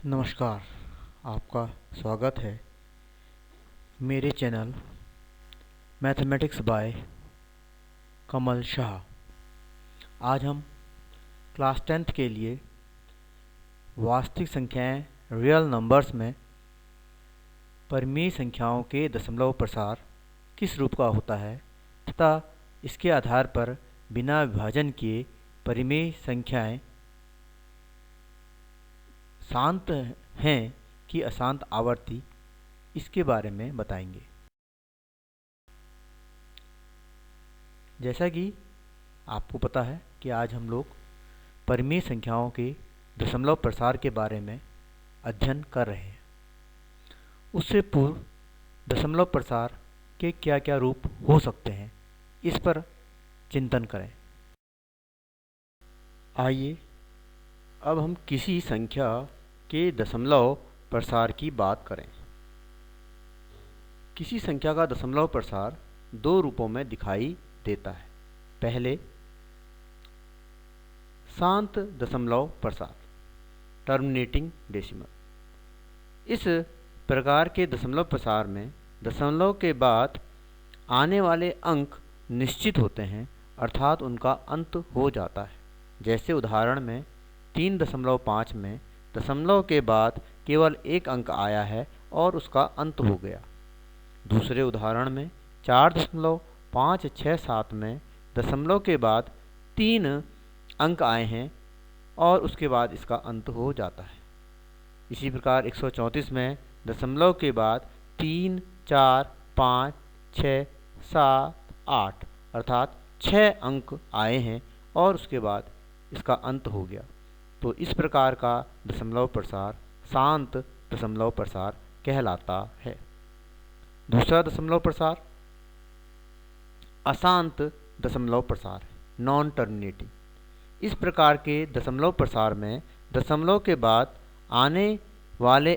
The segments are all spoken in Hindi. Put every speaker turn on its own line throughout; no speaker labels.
नमस्कार। आपका स्वागत है मेरे चैनल मैथमेटिक्स बाय कमल शाह। आज हम क्लास 10th के लिए वास्तविक संख्याएं रियल नंबर्स में परिमेय संख्याओं के दशमलव प्रसार किस रूप का होता है तथा इसके आधार पर बिना विभाजन किए परिमेय संख्याएं शांत हैं कि अशांत आवर्ती, इसके बारे में बताएंगे। जैसा कि आपको पता है कि आज हम लोग परिमेय संख्याओं के दशमलव प्रसार के बारे में अध्ययन कर रहे हैं। उससे पूर्व दशमलव प्रसार के क्या क्या रूप हो सकते हैं, इस पर चिंतन करें। आइए अब हम किसी संख्या के दशमलव प्रसार की बात करें। किसी संख्या का दशमलव प्रसार दो रूपों में दिखाई देता है। पहले, शांत दशमलव प्रसार टर्मिनेटिंग डेसिमल। इस प्रकार के दशमलव प्रसार में दशमलव के बाद आने वाले अंक निश्चित होते हैं, अर्थात उनका अंत हो जाता है। जैसे उदाहरण में 3.5 में दशमलव के बाद केवल एक अंक आया है और उसका अंत हो गया। दूसरे उदाहरण में 4.567 में दशमलव के बाद 3 अंक आए हैं और उसके बाद इसका अंत हो जाता है। इसी प्रकार 134 में दशमलव के बाद 3, 4, 5, 6, 7, 8 अर्थात 6 अंक आए हैं और उसके बाद इसका अंत हो गया। तो इस प्रकार का दशमलव प्रसार शांत दशमलव प्रसार कहलाता है। दूसरा दशमलव प्रसार अशांत दशमलव प्रसार है, नॉन टर्मिनेटिंग। इस प्रकार के दशमलव प्रसार में दशमलव के बाद आने वाले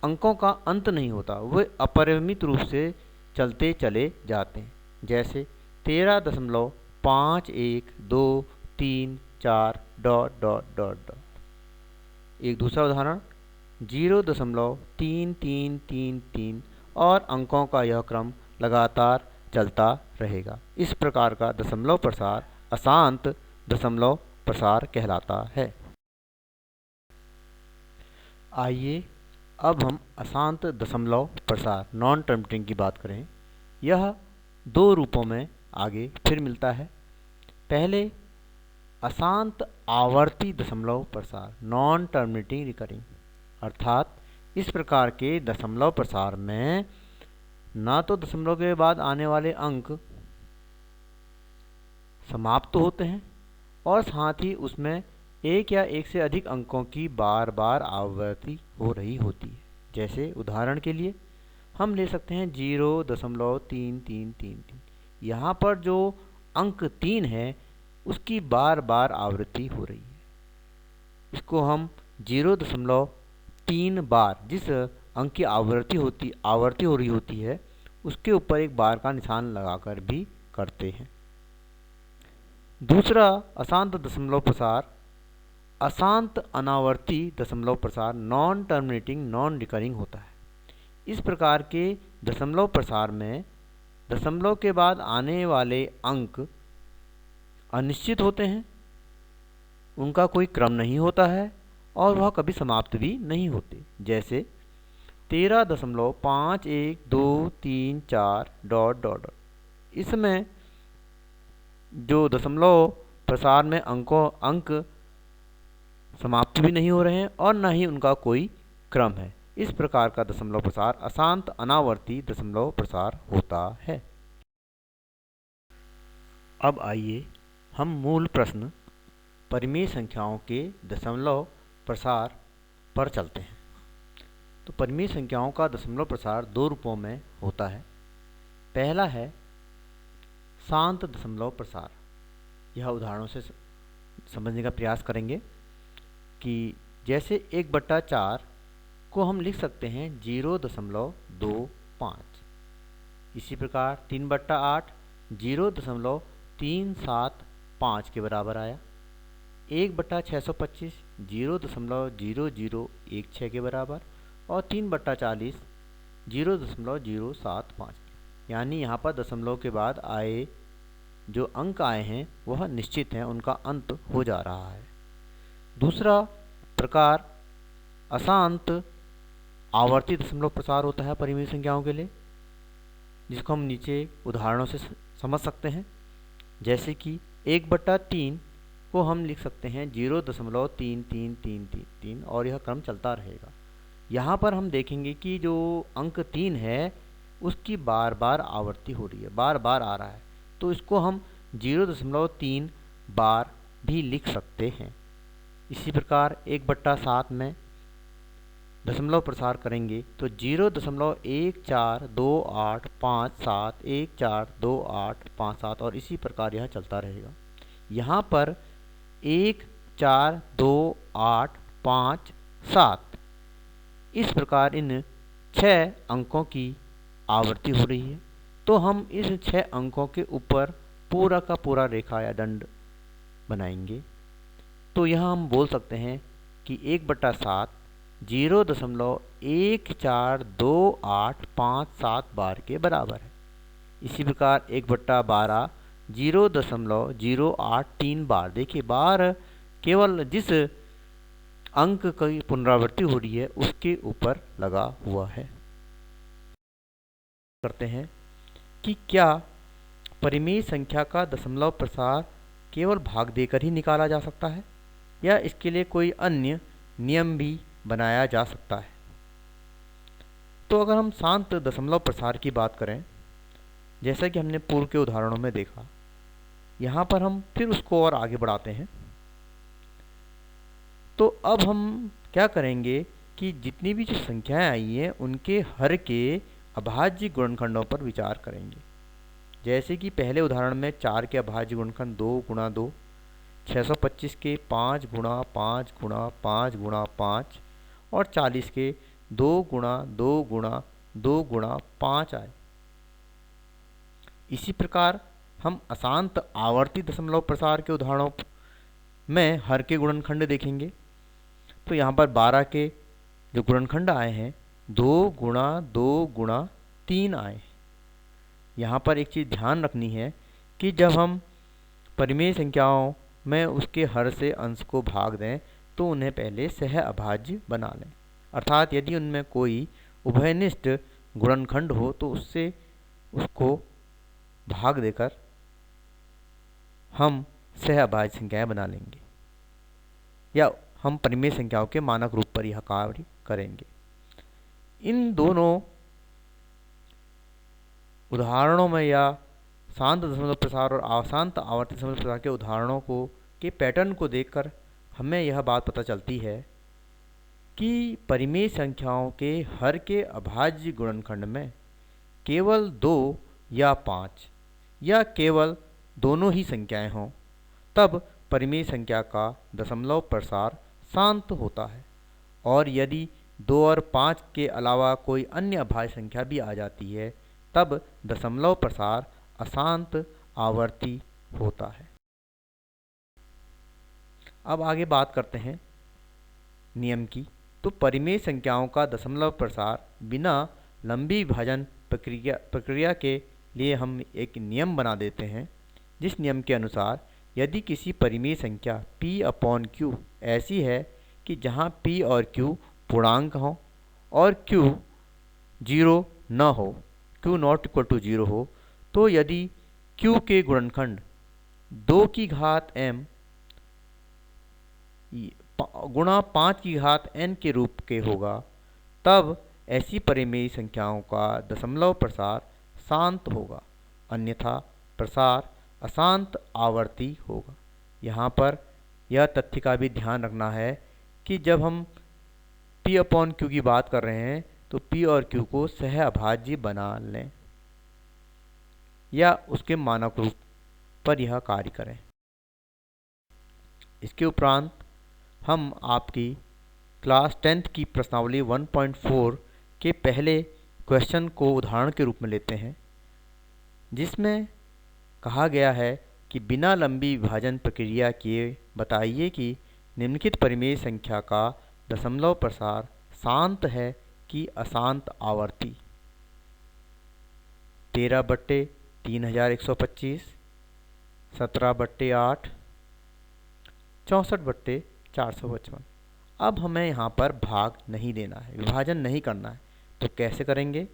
अंकों का अंत नहीं होता, वे अपरिमित रूप से चलते चले जाते हैं। जैसे 13.51234 ... एक दूसरा उदाहरण 0.3333 और अंकों का यह क्रम लगातार चलता रहेगा। इस प्रकार का दशमलव प्रसार अशांत दशमलव प्रसार कहलाता है। आइए अब हम अशांत दशमलव प्रसार नॉन टर्मिनेटिंग की बात करें। यह दो रूपों में आगे फिर मिलता है। पहले, अशांत आवर्ती दशमलव प्रसार नॉन टर्मिनेटिंग रिकरिंग, अर्थात इस प्रकार के दशमलव प्रसार में ना तो दशमलव के बाद आने वाले अंक समाप्त होते हैं और साथ ही उसमें एक या एक से अधिक अंकों की बार बार आवृत्ति हो रही होती है। जैसे उदाहरण के लिए हम ले सकते हैं 0.3333। यहाँ पर जो अंक 3 है उसकी बार बार आवृत्ति हो रही है। इसको हम 0.3 बार, जिस अंक की आवृत्ति हो रही होती है, उसके ऊपर एक बार का निशान लगाकर भी करते हैं। दूसरा अशांत दशमलव प्रसार अशांत अनावर्ती दशमलव प्रसार नॉन टर्मिनेटिंग नॉन रिकरिंग होता है। इस प्रकार के दशमलव प्रसार में दशमलव के बाद आने वाले अंक अनिश्चित होते हैं, उनका कोई क्रम नहीं होता है और वह कभी समाप्त भी नहीं होते। जैसे 13.51234 ... इसमें जो दशमलव प्रसार में अंक समाप्त भी नहीं हो रहे हैं और न ही उनका कोई क्रम है। इस प्रकार का दशमलव प्रसार अशांत अनावर्ती दशमलव प्रसार होता है। अब आइए हम मूल प्रश्न परिमेय संख्याओं के दशमलव प्रसार पर चलते हैं। तो परिमेय संख्याओं का दशमलव प्रसार दो रूपों में होता है। पहला है शांत दशमलव प्रसार। यह उदाहरणों से समझने का प्रयास करेंगे कि जैसे 1/4 को हम लिख सकते हैं 0.25। इसी प्रकार 3/8 0.375 के बराबर आया। 1/625 0.0016 के बराबर और 3/40 0.075। यानी यहाँ पर दशमलव के बाद आए जो अंक आए हैं वह निश्चित हैं, उनका अंत हो जा रहा है। दूसरा प्रकार अशांत आवर्ती दशमलव प्रसार होता है परिमेय संख्याओं के लिए, जिसको हम नीचे उदाहरणों से समझ सकते हैं। जैसे कि 1/3 को हम लिख सकते हैं 0.3333 और यह क्रम चलता रहेगा। यहाँ पर हम देखेंगे कि जो अंक 3 है उसकी बार बार आवर्ती हो रही है, बार बार आ रहा है, तो इसको हम 0.3 बार भी लिख सकते हैं। इसी प्रकार 1/7 में दशमलव प्रसार करेंगे तो 0.142857 142857 और इसी प्रकार यह चलता रहेगा। यहाँ पर 142857 इस प्रकार इन 6 अंकों की आवर्ती हो रही है, तो हम इस 6 अंकों के ऊपर पूरा का पूरा रेखा या दंड बनाएंगे। तो यहाँ हम बोल सकते हैं कि 1/7 0.142857 बार के बराबर है। इसी प्रकार 1/12 0.083 बार। देखिए बार केवल जिस अंक की पुनरावृत्ति हो रही है उसके ऊपर लगा हुआ है। करते हैं कि क्या परिमेय संख्या का दशमलव प्रसार केवल भाग देकर ही निकाला जा सकता है या इसके लिए कोई अन्य नियम भी बनाया जा सकता है। तो अगर हम शांत दशमलव प्रसार की बात करें, जैसा कि हमने पूर्व के उदाहरणों में देखा, यहाँ पर हम फिर उसको और आगे बढ़ाते हैं। तो अब हम क्या करेंगे कि जितनी भी जो संख्याएं आई हैं उनके हर के अभाज्य गुणनखंडों पर विचार करेंगे। जैसे कि पहले उदाहरण में 4 के अभाज्य गुणनखंड 2 गुणा 2, 625 के 5 गुणा 5 गुणा 5 गुणा 5 और 40 के 2 गुणा 2 गुणा 2 गुणा 5 आए। इसी प्रकार हम अशांत आवर्ती दशमलव प्रसार के उदाहरणों में हर के गुणनखंड देखेंगे। तो यहाँ पर 12 के जो गुणनखंड आए हैं 2 गुणा 2 गुणा 3 आए। यहाँ पर एक चीज़ ध्यान रखनी है कि जब हम परिमेय संख्याओं में उसके हर से अंश को भाग दें तो उन्हें पहले सह अभाज्य बना लें। अर्थात यदि उनमें कोई उभयनिष्ठ गुणनखंड हो तो उससे उसको भाग देकर हम सह अभाज्य संख्याएं बना लेंगे या हम परिमेय संख्याओं के मानक रूप पर यह कार्य करेंगे। इन दोनों उदाहरणों में या शांत दशमलव प्रसार और अशांत आवर्ती दशमलव प्रसार के उदाहरणों को के पैटर्न को देखकर हमें यह बात पता चलती है कि परिमेय संख्याओं के हर के अभाज्य गुणनखंड में केवल 2 या 5 या केवल दोनों ही संख्याएं हों तब परिमेय संख्या का दशमलव प्रसार शांत होता है, और यदि 2 और 5 के अलावा कोई अन्य अभाज्य संख्या भी आ जाती है तब दशमलव प्रसार अशांत आवर्ती होता है। अब आगे बात करते हैं नियम की। तो परिमेय संख्याओं का दशमलव प्रसार बिना लंबी विभाजन प्रक्रिया के लिए हम एक नियम बना देते हैं, जिस नियम के अनुसार यदि किसी परिमेय संख्या p/q ऐसी है कि जहाँ p और q पूर्णांक हों और q 0 न हो, q नॉट इक्वल टू 0 हो, तो यदि q के गुणनखंड 2 की घात m गुणा 5 की घात n के रूप के होगा, तब ऐसी परिमेय संख्याओं का दशमलव प्रसार शांत होगा, अन्यथा प्रसार अशांत आवर्ती होगा। यहाँ पर यह तथ्य का भी ध्यान रखना है कि जब हम p/q की बात कर रहे हैं तो p और q को सह अभाज्य बना लें या उसके मानक रूप पर यह कार्य करें। इसके उपरांत हम आपकी क्लास 10th की प्रश्नावली 1.4 के पहले क्वेश्चन को उदाहरण के रूप में लेते हैं, जिसमें कहा गया है कि बिना लंबी विभाजन प्रक्रिया किए बताइए कि निम्नलिखित परिमेय संख्या का दशमलव प्रसार शांत है कि अशांत आवर्ती। 13/3125, 17/8, 64/455। अब हमें यहाँ पर भाग नहीं देना है, विभाजन नहीं करना है, तो कैसे करेंगे?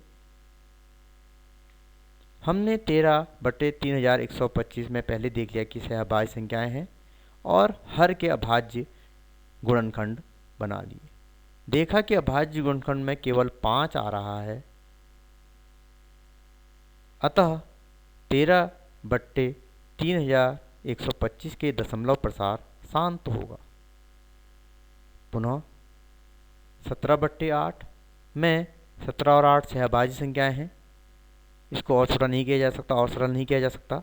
हमने 13/3125 में पहले देख लिया कि सहभाज्य संख्याएं हैं और हर के अभाज्य गुणनखंड बना लिए। देखा कि अभाज्य गुणनखंड में केवल 5 आ रहा है, अतः 13/3125 के दशमलव प्रसार शांत होगा। पुनः 17/8 में 17 और 8 सहभाज्य संख्याएं हैं, इसको और छोटा नहीं किया जा सकता और सरल नहीं किया जा सकता।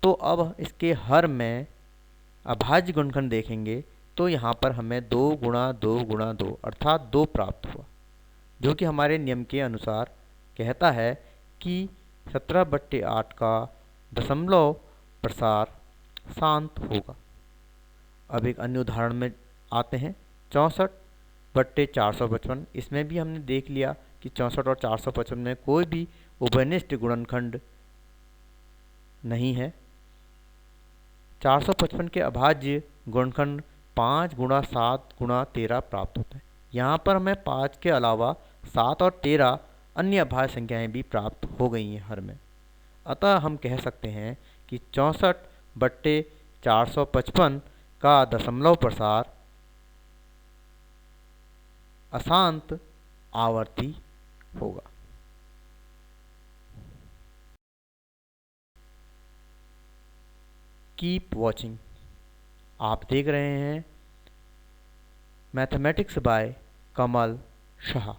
तो अब इसके हर में अभाज्य गुणनखंड देखेंगे तो यहाँ पर हमें 2 गुणा 2 गुणा 2 अर्थात 2 प्राप्त हुआ, जो कि हमारे नियम के अनुसार कहता है कि 17/8 का दशमलव प्रसार शांत होगा। अब एक अन्य उदाहरण में आते हैं, 64/455। इसमें भी हमने देख लिया कि 64 और 455 में कोई भी उभयनिष्ठ गुणनखंड नहीं है। 455 के अभाज्य गुणनखंड 5 गुणा 7 गुणा 13 प्राप्त होते हैं। यहाँ पर हमें 5 के अलावा 7 और 13 अन्य अभाज्य संख्याएं भी प्राप्त हो गई हैं हर में। अतः हम कह सकते हैं कि 64/455 का दशमलव प्रसार अशांत आवर्ती होगा। Keep watching. आप देख रहे हैं मैथमेटिक्स बाय कमल शाह।